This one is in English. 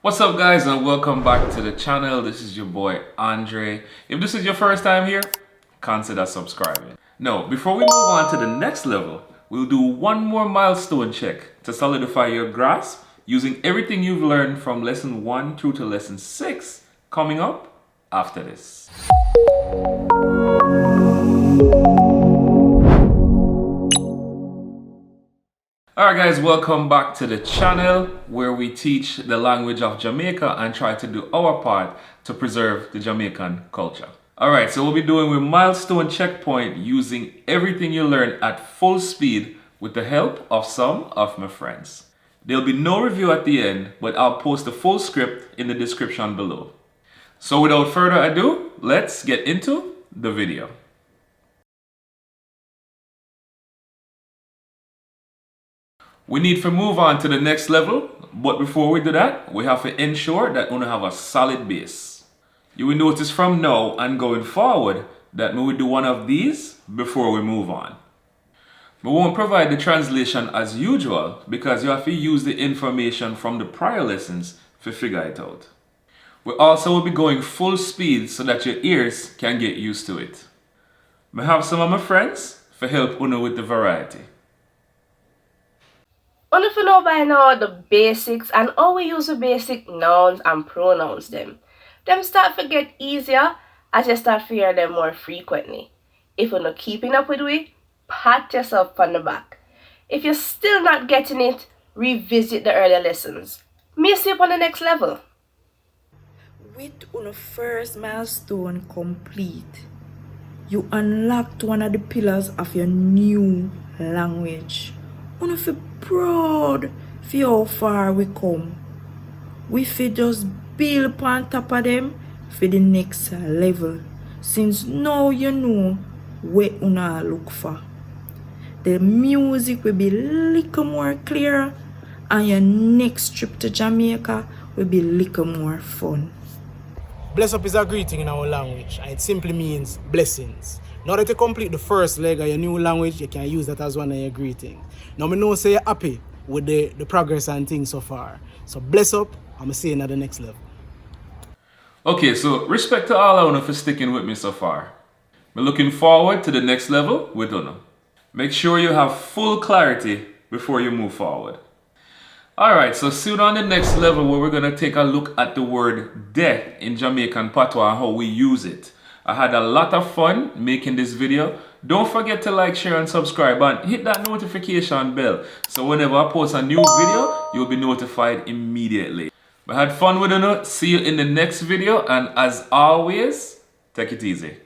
What's up guys and welcome back to the channel. This is your boy Andre. If this is your first time here, consider subscribing. Now, before we move on to the next level, we'll do one more milestone check to solidify your grasp using everything you've learned from lesson 1 through to lesson 6 coming up after this. Alright guys, welcome back to the channel where we teach the language of Jamaica and try to do our part to preserve the Jamaican culture. Alright, so we'll be doing a milestone checkpoint using everything you learn at full speed with the help of some of my friends. There'll be no review at the end, but I'll post the full script in the description below. So without further ado, let's get into the video. We need to move on to the next level, but before we do that, we have to ensure that we have a solid base. You will notice from now and going forward that we will do one of these before we move on. We won't provide the translation as usual because you have to use the information from the prior lessons to figure it out. We also will be going full speed so that your ears can get used to it. I have some of my friends to help Oonuh with the variety. If you know by now the basics and how we use the basic nouns and pronouns them start to get easier as you start to hear them more frequently. If you're not keeping up with we, pat yourself on the back. If you're still not getting it, revisit the earlier lessons. May see you on the next level. With your first milestone complete, you unlocked one of the pillars of your new language. Wanna feel proud for how far we come. We feel just build on top of them for the next level. Since now you know what you look for. The music will be little more clear and your next trip to Jamaica will be little more fun. Bless up is a greeting in our language and it simply means blessings. Now that you complete the first leg of your new language, you can use that as one of your greetings. Now I know say you're happy with the progress and things so far. So bless up, I'm going to see you at the next level. Okay, so respect to all of Oonuh for sticking with me so far. We're looking forward to the next level with Oonuh. Make sure you have full clarity before you move forward. Alright, so soon on the next level where we're going to take a look at the word death in Jamaican Patois and how we use it. I had a lot of fun making this video. Don't forget to like, share and subscribe and hit that notification bell so whenever I post a new video, you'll be notified immediately. I had fun with Oonuh. See you in the next video and as always, take it easy.